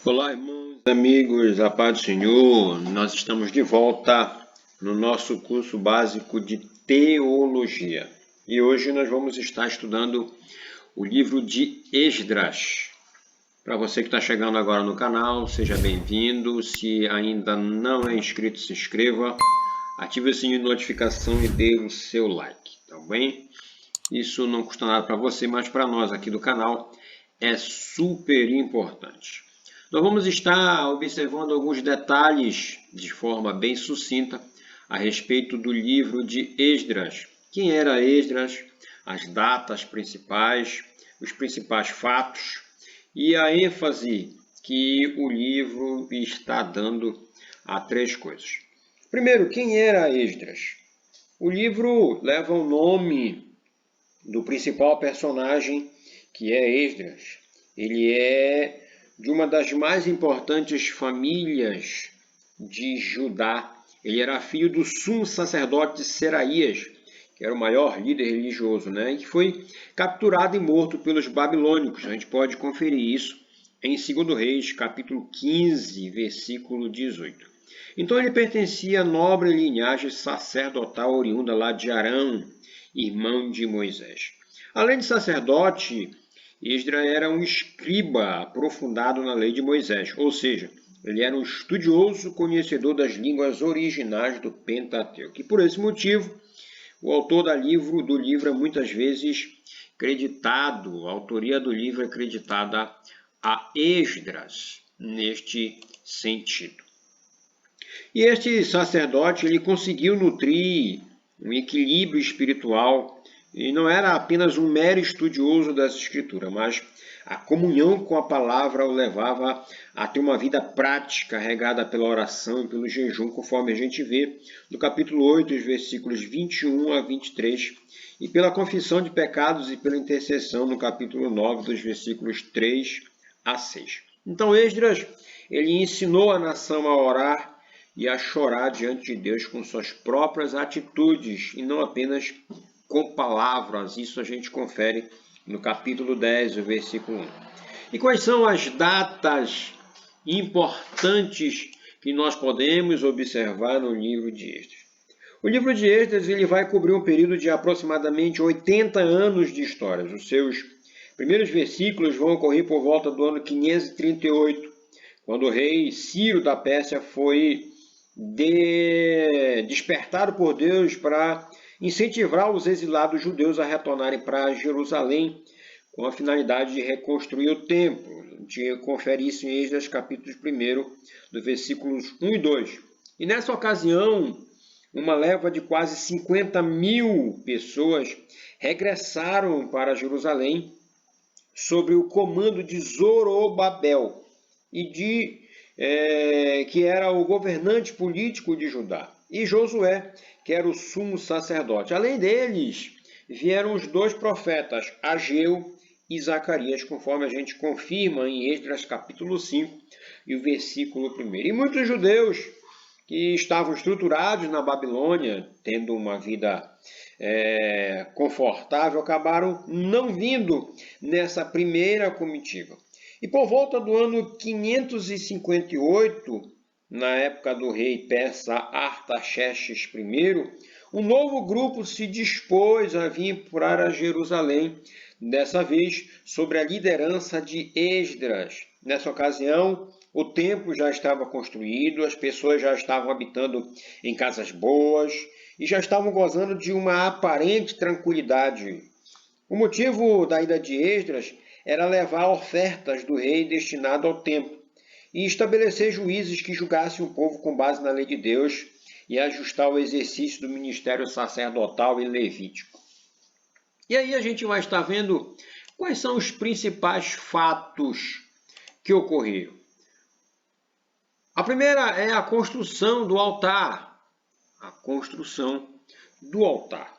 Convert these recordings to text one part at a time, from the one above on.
Olá, irmãos, amigos, a paz do Senhor. Nós estamos de volta no nosso curso básico de teologia. E hoje nós vamos estar estudando o livro de Esdras. Para você que está chegando agora no canal, seja bem-vindo. Se ainda não é inscrito, se inscreva, ative o sininho de notificação e dê o seu like, tá bem? Isso não custa nada para você, mas para nós aqui do canal é super importante. Nós vamos estar observando alguns detalhes de forma bem sucinta a respeito do livro de Esdras. Quem era Esdras, as datas principais, os principais fatos e a ênfase que o livro está dando a três coisas. Primeiro, quem era Esdras? O livro leva o nome do principal personagem, que é Esdras. Ele é de uma das mais importantes famílias de Judá. Ele era filho do sumo sacerdote Seraías, que era o maior líder religioso, e que foi capturado e morto pelos babilônicos. A gente pode conferir isso em 2 Reis, capítulo 15, versículo 18. Então ele pertencia à nobre linhagem sacerdotal oriunda lá de Arão, irmão de Moisés. Além de sacerdote, Esdras era um escriba aprofundado na lei de Moisés, ou seja, ele era um estudioso conhecedor das línguas originais do Pentateuco. E por esse motivo, o autor do livro é muitas vezes creditado, a autoria do livro é creditada a Esdras, neste sentido. E este sacerdote ele conseguiu nutrir um equilíbrio espiritual. E não era apenas um mero estudioso das Escrituras, mas a comunhão com a palavra o levava a ter uma vida prática, regada pela oração e pelo jejum, conforme a gente vê no capítulo 8, os versículos 21 a 23, e pela confissão de pecados e pela intercessão no capítulo 9, dos versículos 3 a 6. Então Esdras, ele ensinou a nação a orar e a chorar diante de Deus com suas próprias atitudes, e não apenas com palavras. Isso a gente confere no capítulo 10, o versículo 1. E quais são as datas importantes que nós podemos observar no livro de Esdras? O livro de Esdras ele vai cobrir um período de aproximadamente 80 anos de história. Os seus primeiros versículos vão ocorrer por volta do ano 538, quando o rei Ciro da Pérsia foi despertado por Deus para incentivar os exilados judeus a retornarem para Jerusalém com a finalidade de reconstruir o templo. A gente confere isso em Esdras capítulo 1, dos versículos 1 e 2. E nessa ocasião, uma leva de quase 50.000 pessoas regressaram para Jerusalém sob o comando de Zorobabel, que era o governante político de Judá, e Josué, que era o sumo sacerdote. Além deles, vieram os dois profetas, Ageu e Zacarias, conforme a gente confirma em Esdras capítulo 5 e o versículo 1. E muitos judeus que estavam estruturados na Babilônia, tendo uma vida confortável, acabaram não vindo nessa primeira comitiva. E por volta do ano 558, na época do rei persa Artaxerxes I, um novo grupo se dispôs a vir para Jerusalém, dessa vez sob a liderança de Esdras. Nessa ocasião, o templo já estava construído, as pessoas já estavam habitando em casas boas e já estavam gozando de uma aparente tranquilidade. O motivo da ida de Esdras era levar ofertas do rei destinado ao templo e estabelecer juízes que julgassem o povo com base na lei de Deus e ajustar o exercício do ministério sacerdotal e levítico. E aí a gente vai estar vendo quais são os principais fatos que ocorreram. A primeira é a construção do altar. A construção do altar.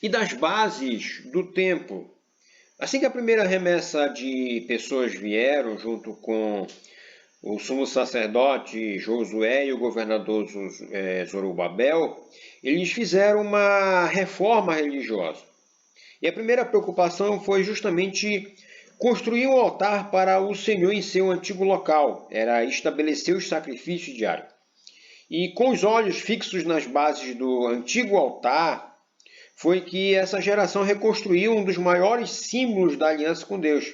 E das bases do templo. Assim que a primeira remessa de pessoas vieram, junto com o sumo sacerdote Josué e o governador Zorobabel, eles fizeram uma reforma religiosa. E a primeira preocupação foi justamente construiu um altar para o Senhor em seu antigo local, era estabelecer os sacrifícios diários. E com os olhos fixos nas bases do antigo altar, foi que essa geração reconstruiu um dos maiores símbolos da aliança com Deus,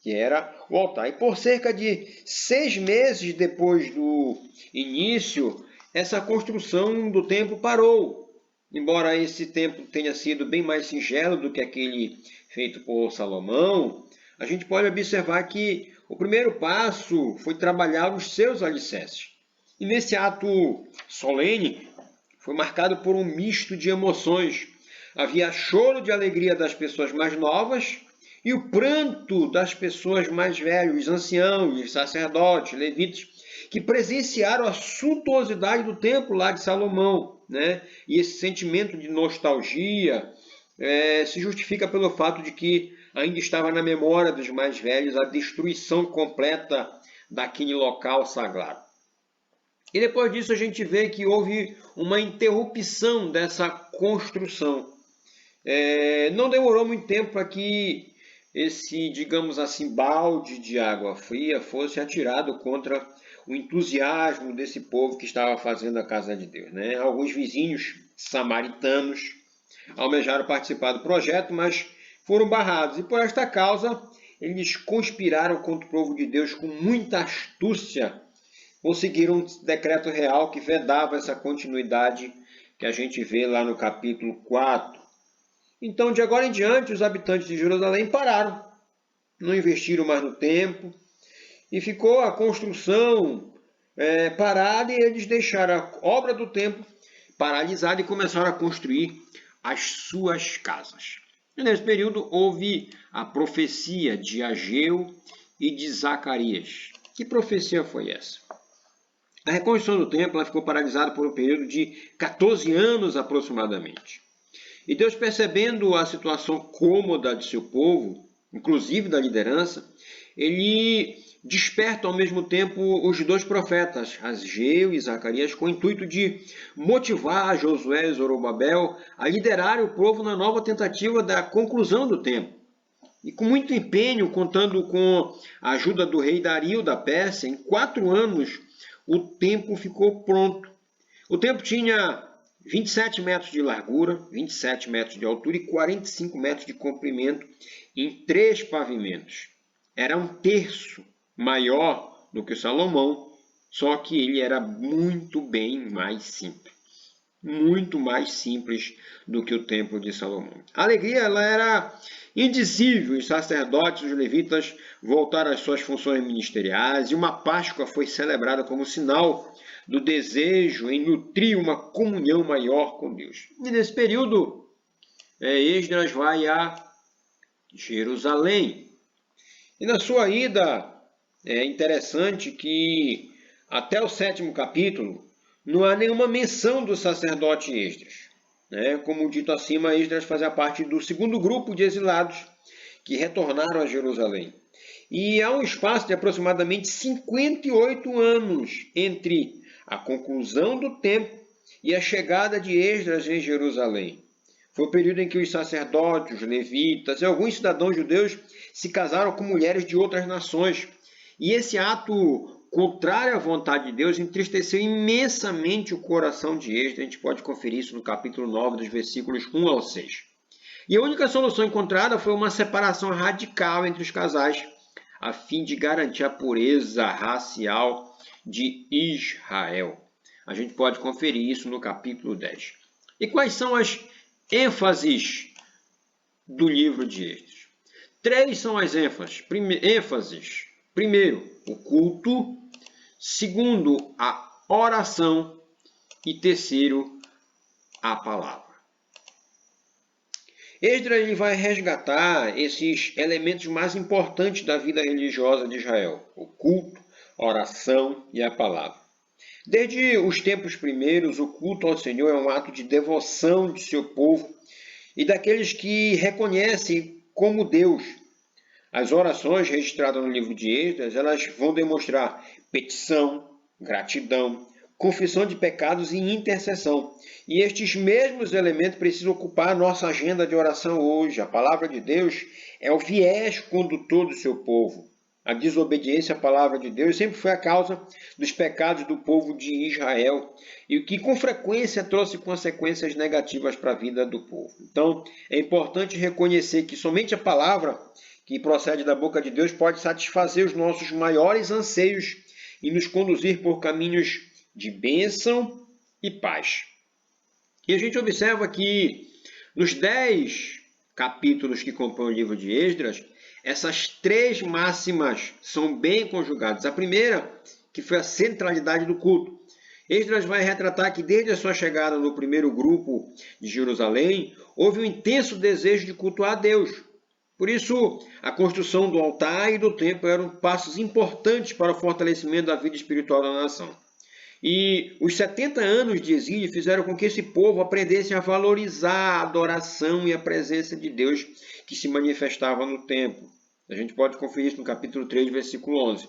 que era o altar. E por cerca de 6 meses depois do início, essa construção do templo parou. Embora esse templo tenha sido bem mais singelo do que aquele feito por Salomão, a gente pode observar que o primeiro passo foi trabalhar os seus alicerces. E nesse ato solene foi marcado por um misto de emoções. Havia choro de alegria das pessoas mais novas e o pranto das pessoas mais velhas, os anciãos, os sacerdotes, levitas, que presenciaram a suntuosidade do templo lá de Salomão, né? E esse sentimento de nostalgia se justifica pelo fato de que ainda estava na memória dos mais velhos a destruição completa daquele local sagrado. E depois disso a gente vê que houve uma interrupção dessa construção. Não demorou muito tempo para que esse, digamos assim, balde de água fria fosse atirado contra o entusiasmo desse povo que estava fazendo a casa de Deus, né? Alguns vizinhos samaritanos almejaram participar do projeto, mas foram barrados. E por esta causa, eles conspiraram contra o povo de Deus com muita astúcia. Conseguiram um decreto real que vedava essa continuidade que a gente vê lá no capítulo 4. Então, de agora em diante, os habitantes de Jerusalém pararam, não investiram mais no templo, e ficou a construção parada, e eles deixaram a obra do templo paralisada e começaram a construir as suas casas. E nesse período houve a profecia de Ageu e de Zacarias. Que profecia foi essa? A reconstrução do templo ficou paralisada por um período de 14 anos aproximadamente. E Deus, percebendo a situação cômoda de seu povo, inclusive da liderança, ele desperta ao mesmo tempo os dois profetas, Ageu e Zacarias, com o intuito de motivar Josué e Zorobabel a liderarem o povo na nova tentativa da conclusão do templo. E com muito empenho, contando com a ajuda do rei Dario da Pérsia, em 4 anos o templo ficou pronto. O templo tinha 27 metros de largura, 27 metros de altura e 45 metros de comprimento em 3 pavimentos. Era 1/3 maior do que o Salomão, só que ele era muito bem mais simples. Muito mais simples do que o templo de Salomão. A alegria ela era indizível. Os sacerdotes e os levitas voltaram às suas funções ministeriais e uma Páscoa foi celebrada como sinal do desejo em nutrir uma comunhão maior com Deus. E nesse período, Esdras vai a Jerusalém. E na sua ida, é interessante que até o 7º capítulo não há nenhuma menção do sacerdote Esdras. Como dito acima, Esdras fazia parte do 2º grupo de exilados que retornaram a Jerusalém. E há um espaço de aproximadamente 58 anos entre a conclusão do templo e a chegada de Esdras em Jerusalém. Foi o período em que os sacerdotes, os levitas e alguns cidadãos judeus se casaram com mulheres de outras nações. E esse ato contrário à vontade de Deus entristeceu imensamente o coração de Esdras. A gente pode conferir isso no capítulo 9, dos versículos 1 ao 6. E a única solução encontrada foi uma separação radical entre os casais, a fim de garantir a pureza racial de Israel. A gente pode conferir isso no capítulo 10. E quais são as ênfases do livro de Esdras? 3 são as ênfases. Primeiro, o culto. Segundo, a oração. E terceiro, a palavra. Esdras ele vai resgatar esses elementos mais importantes da vida religiosa de Israel: o culto, a oração e a palavra. Desde os tempos primeiros, o culto ao Senhor é um ato de devoção de seu povo e daqueles que reconhecem como Deus. As orações registradas no livro de Esdras, elas vão demonstrar petição, gratidão, confissão de pecados e intercessão. E estes mesmos elementos precisam ocupar a nossa agenda de oração hoje. A palavra de Deus é o viés condutor do seu povo. A desobediência à palavra de Deus sempre foi a causa dos pecados do povo de Israel, e o que com frequência trouxe consequências negativas para a vida do povo. Então, é importante reconhecer que somente a palavra que procede da boca de Deus pode satisfazer os nossos maiores anseios e nos conduzir por caminhos de bênção e paz. E a gente observa que nos 10 capítulos que compõem o livro de Esdras, essas 3 máximas são bem conjugadas. A primeira, que foi a centralidade do culto. Esdras vai retratar que desde a sua chegada no primeiro grupo de Jerusalém, houve um intenso desejo de cultuar a Deus. Por isso, a construção do altar e do templo eram passos importantes para o fortalecimento da vida espiritual da nação. E os 70 anos de exílio fizeram com que esse povo aprendesse a valorizar a adoração e a presença de Deus que se manifestava no templo. A gente pode conferir isso no capítulo 3, versículo 11.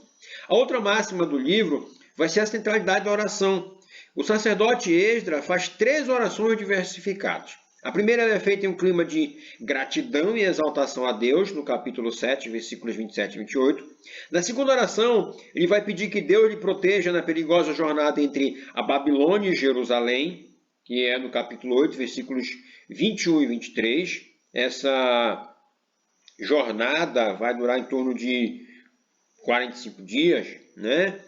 A outra máxima do livro vai ser a centralidade da oração. O sacerdote Esdras faz 3 orações diversificadas. A primeira é feita em um clima de gratidão e exaltação a Deus, no capítulo 7, versículos 27 e 28. Na segunda oração, ele vai pedir que Deus lhe proteja na perigosa jornada entre a Babilônia e Jerusalém, que é no capítulo 8, versículos 21 e 23. Essa jornada vai durar em torno de 45 dias, né?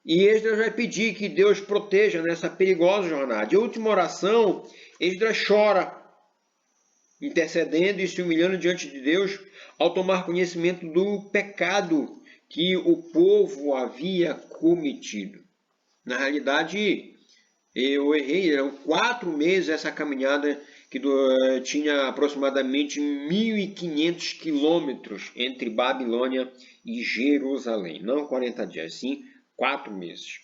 E Esdras vai pedir que Deus proteja nessa perigosa jornada. E a última oração, Esdras chora, intercedendo e se humilhando diante de Deus ao tomar conhecimento do pecado que o povo havia cometido. Na realidade, eu errei, eram 4 meses essa caminhada que tinha aproximadamente 1.500 quilômetros entre Babilônia e Jerusalém. Não 40 dias, sim 4 meses.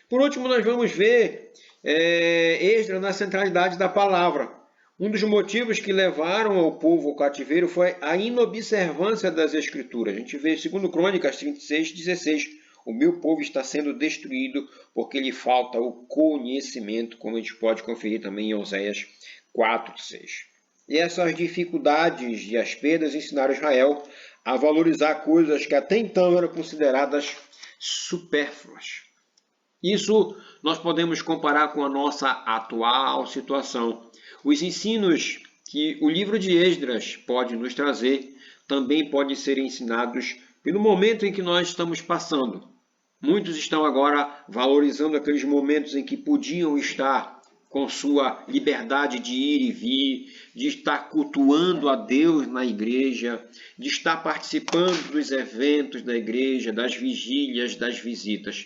Por último, nós vamos ver Esdras na centralidade da palavra. Um dos motivos que levaram o povo ao cativeiro foi a inobservância das Escrituras. A gente vê em 2 Crônicas 36, 16. O meu povo está sendo destruído porque lhe falta o conhecimento, como a gente pode conferir também em Oséias 4, 6. E essas dificuldades e as perdas ensinaram Israel a valorizar coisas que até então eram consideradas supérfluas. Isso nós podemos comparar com a nossa atual situação. Os ensinos que o livro de Esdras pode nos trazer também podem ser ensinados pelo momento em que nós estamos passando. Muitos estão agora valorizando aqueles momentos em que podiam estar com sua liberdade de ir e vir, de estar cultuando a Deus na igreja, de estar participando dos eventos da igreja, das vigílias, das visitas.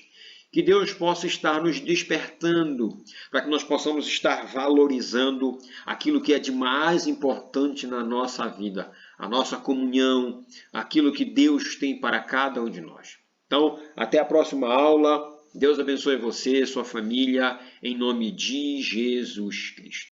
Que Deus possa estar nos despertando para que nós possamos estar valorizando aquilo que é de mais importante na nossa vida, a nossa comunhão, aquilo que Deus tem para cada um de nós. Então, até a próxima aula. Deus abençoe você, sua família, em nome de Jesus Cristo.